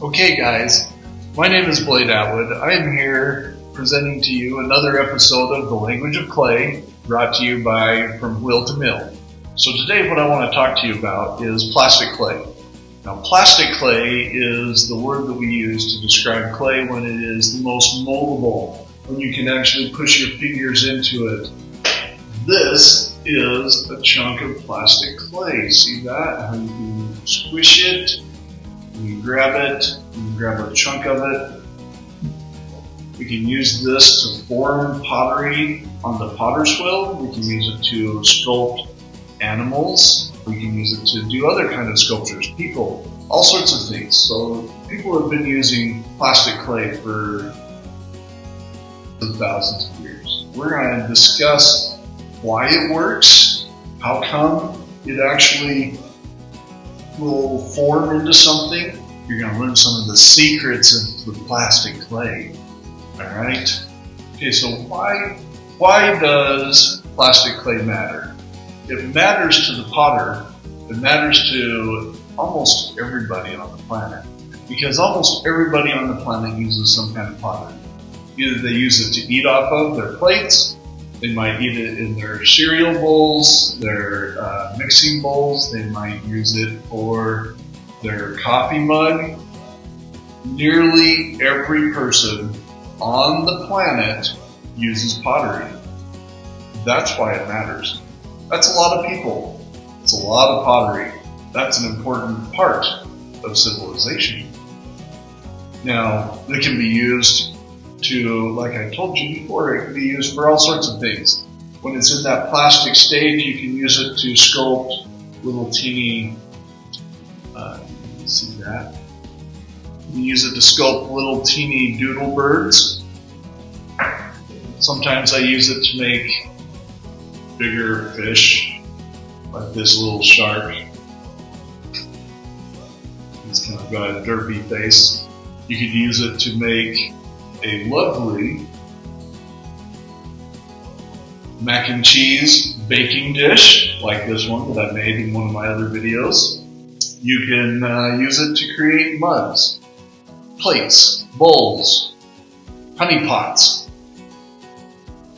Okay guys, my name is Blade Atwood. I am here presenting to you another episode of The Language of Clay, brought to you by From Wheel to Mill. So today what I want to talk to you about is plastic clay. Now plastic clay is the word that we use to describe clay when it is the most moldable, when you can actually push your fingers into it. This is a chunk of plastic clay. See that? How you can squish it. You can grab it, you can grab a chunk of it. We can use this to form pottery on the potter's wheel. We can use it to sculpt animals. We can use it to do other kind of sculptures, people, all sorts of things. So people have been using plastic clay for thousands of years. We're going to discuss why it works, how come it actually will form into something. You're going to learn some of the secrets of the plastic clay. Alright? Okay, so why does plastic clay matter? It matters to the potter. It matters to almost everybody on the planet. Because almost everybody on the planet uses some kind of pottery. Either they use it to eat off of their plates, they might eat it in their cereal bowls, their mixing bowls. They might use it for their coffee mug. Nearly every person on the planet uses pottery. That's why it matters. That's a lot of people. It's a lot of pottery. That's an important part of civilization. Now, it can be used to, like I told you before, it can be used for all sorts of things. When it's in that plastic stage, you can use it to sculpt little teeny, see that? You can use it to sculpt little teeny doodle birds. Sometimes I use it to make bigger fish, like this little shark. It's kind of got a derpy face. You could use it to make a lovely mac and cheese baking dish, like this one that I made in one of my other videos. You can use it to create mugs, plates, bowls, honey pots,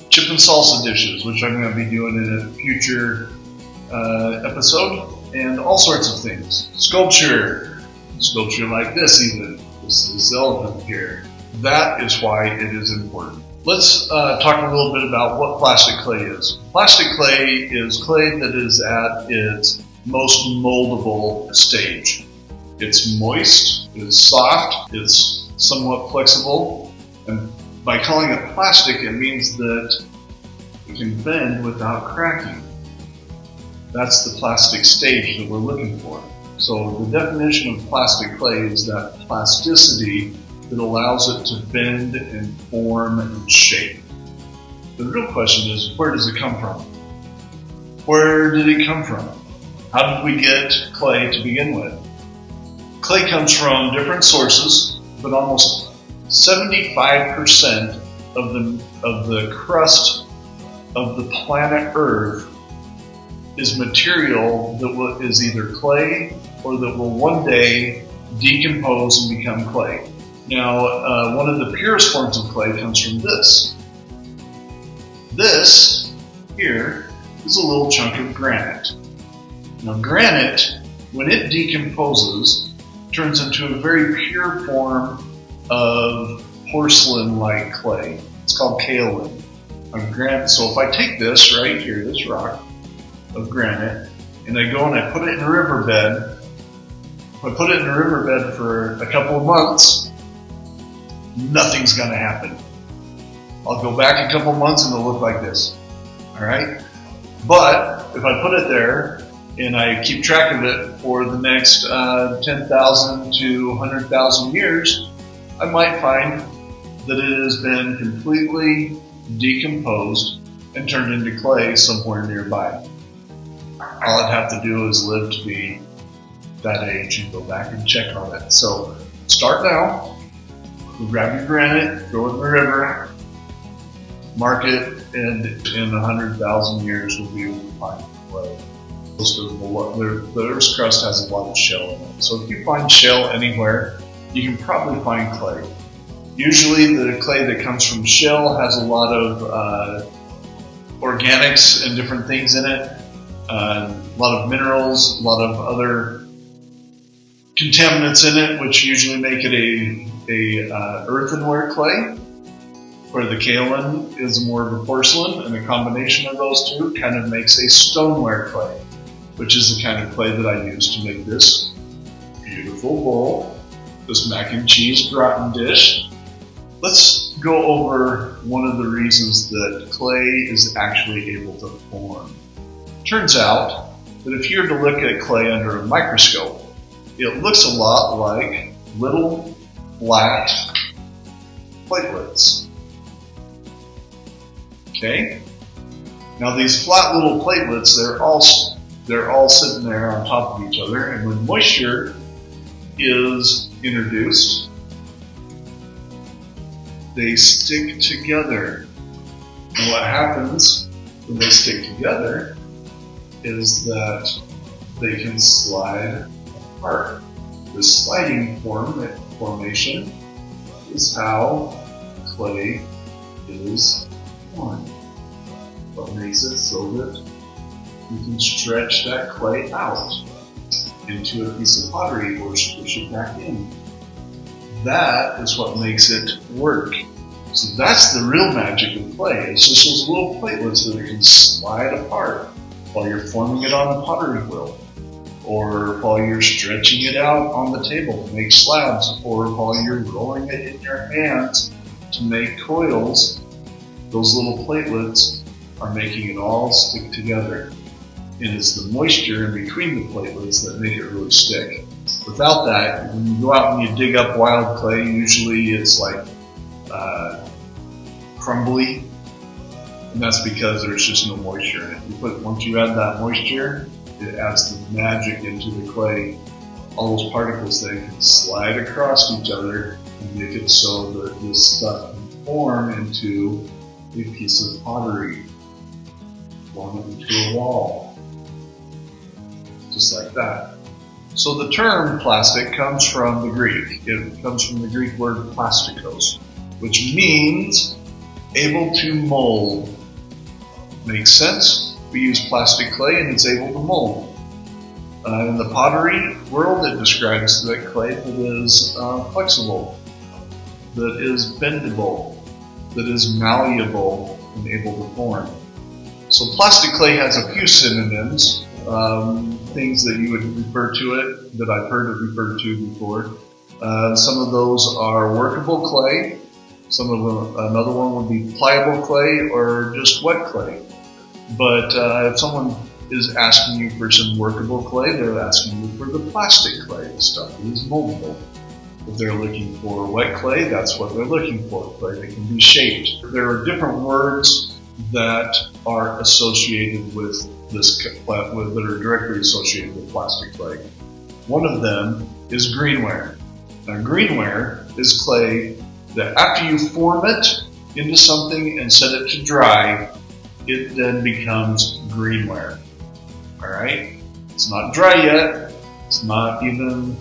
chip and salsa dishes, which I'm going to be doing in a future episode, and all sorts of things. Sculpture like this even. This is this elephant here. That is why it is important. Let's talk a little bit about what plastic clay is. Plastic clay is clay that is at its most moldable stage. It's moist, it's soft, it's somewhat flexible, and by calling it plastic, it means that it can bend without cracking. That's the plastic stage that we're looking for. So the definition of plastic clay is that plasticity that allows it to bend and form and shape. The real question is, where does it come from? Where did it come from? How did we get clay to begin with? Clay comes from different sources, but almost 75% of the crust of the planet Earth is material that is either clay or that will one day decompose and become clay. Now, one of the purest forms of clay comes from this. This here is a little chunk of granite. Now, granite, when it decomposes, turns into a very pure form of porcelain-like clay. It's called kaolin. Granite. So if I take this right here, this rock of granite, and I go and I put it in a riverbed, if I put it in a riverbed for a couple of months, nothing's going to happen. I'll go back a couple months and it'll look like this. Alright? But if I put it there and I keep track of it for the next 10,000 to 100,000 years, I might find that it has been completely decomposed and turned into clay somewhere nearby. All I'd have to do is live to be that age and go back and check on it. So start now. Grab your granite, throw it in the river, mark it, and in 100,000 years we'll be able to find clay. The Earth's crust has a lot of shell in it. So if you find shell anywhere, you can probably find clay. Usually the clay that comes from shell has a lot of organics and different things in it, a lot of minerals, a lot of other contaminants in it, which usually make it a earthenware clay, where the kaolin is more of a porcelain, and a combination of those two kind of makes a stoneware clay, which is the kind of clay that I use to make this beautiful bowl, this mac and cheese gratin dish. Let's go over one of the reasons that clay is actually able to form. Turns out that if you were to look at clay under a microscope, it looks a lot like little flat platelets. Okay? Now these flat little platelets, they're all sitting there on top of each other, and when moisture is introduced, they stick together. And what happens when they stick together is that they can slide apart. This sliding formation is how clay is formed. What makes it so that you can stretch that clay out into a piece of pottery or push it back in. That is what makes it work. So that's the real magic of clay. It's just those little platelets that can slide apart while you're forming it on a pottery wheel, or while you're stretching it out on the table to make slabs, or while you're rolling it in your hands to make coils. Those little platelets are making it all stick together. And it's the moisture in between the platelets that make it really stick. Without that, when you go out and you dig up wild clay, usually it's like crumbly, and that's because there's just no moisture in it. Once you add that moisture, it adds the magic into the clay. All those particles then can slide across each other and make it so that this stuff can form into a piece of pottery, form it into a wall, just like that. So the term plastic comes from the Greek. It comes from the Greek word plastikos, which means able to mold. Makes sense? We use plastic clay and it's able to mold. In the pottery world, it describes that clay that is flexible, that is bendable, that is malleable and able to form. So plastic clay has a few synonyms, things that you would refer to it, that I've heard it referred to before. Some of those are workable clay. Another one would be pliable clay or just wet clay. But if someone is asking you for some workable clay, they're asking you for the plastic clay, the stuff that is moldable. If they're looking for wet clay, that's what they're looking for, clay that can be shaped. There are different words that are associated with this that are directly associated with plastic clay. One of them is greenware. Now greenware is clay that after you form it into something and set it to dry, it then becomes greenware. Alright? It's not dry yet. It's not even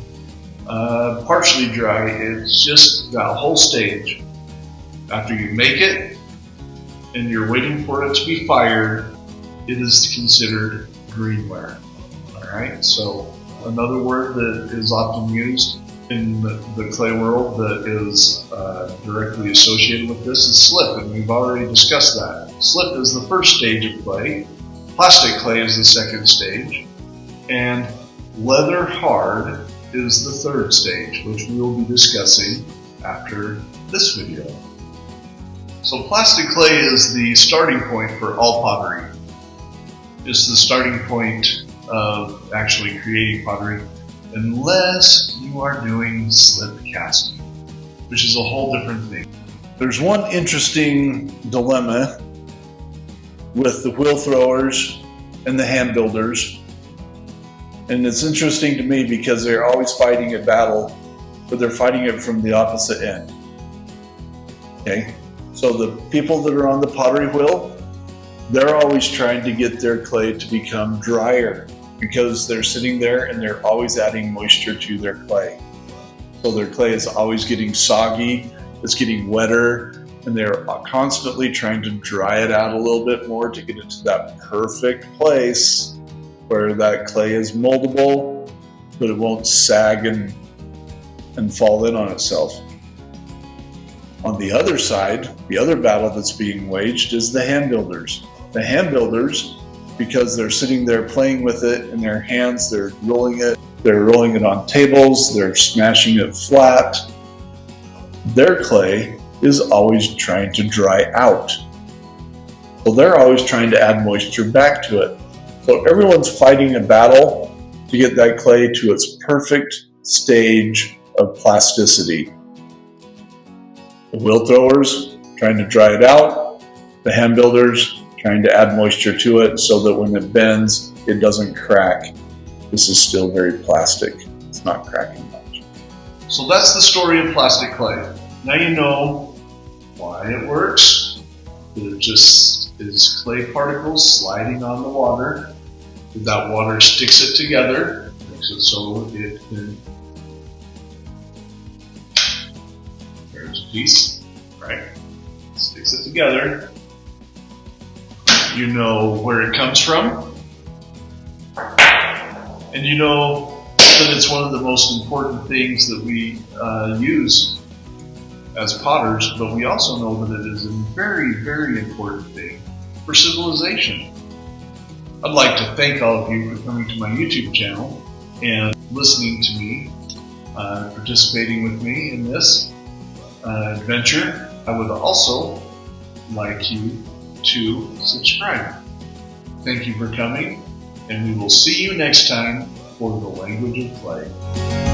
partially dry. It's just that whole stage. After you make it and you're waiting for it to be fired, it is considered greenware. Alright? So another word that is often used in the clay world that is directly associated with this is slip, and we've already discussed that. Slip is the first stage of clay, plastic clay is the second stage, and leather hard is the third stage, which we will be discussing after this video. So plastic clay is the starting point for all pottery. It's the starting point of actually creating pottery, unless you are doing slip casting, which is a whole different thing. There's one interesting dilemma with the wheel throwers and the hand builders, and it's interesting to me because they're always fighting a battle, but they're fighting it from the opposite end. Okay, so the people that are on the pottery wheel, they're always trying to get their clay to become drier, because they're sitting there and they're always adding moisture to their clay. So their clay is always getting soggy, it's getting wetter, and they're constantly trying to dry it out a little bit more to get it to that perfect place where that clay is moldable, but it won't sag and fall in on itself. On the other side, the other battle that's being waged is the hand builders. The hand builders, because they're sitting there playing with it in their hands, they're rolling it on tables, they're smashing it flat. Their clay is always trying to dry out. So they're always trying to add moisture back to it. So everyone's fighting a battle to get that clay to its perfect stage of plasticity. The wheel throwers trying to dry it out, the hand builders trying to add moisture to it so that when it bends, it doesn't crack. This is still very plastic. It's not cracking much. So that's the story of plastic clay. Now you know why it works. It just is clay particles sliding on the water. That water sticks it together, makes it so it can. There's a piece, right? Sticks it together. You know where it comes from. And you know that it's one of the most important things that we use as potters, but we also know that it is a very, very important thing for civilization. I'd like to thank all of you for coming to my YouTube channel and listening to me, participating with me in this adventure. I would also like you to subscribe. Thank you for coming, and we will see you next time for the language of clay.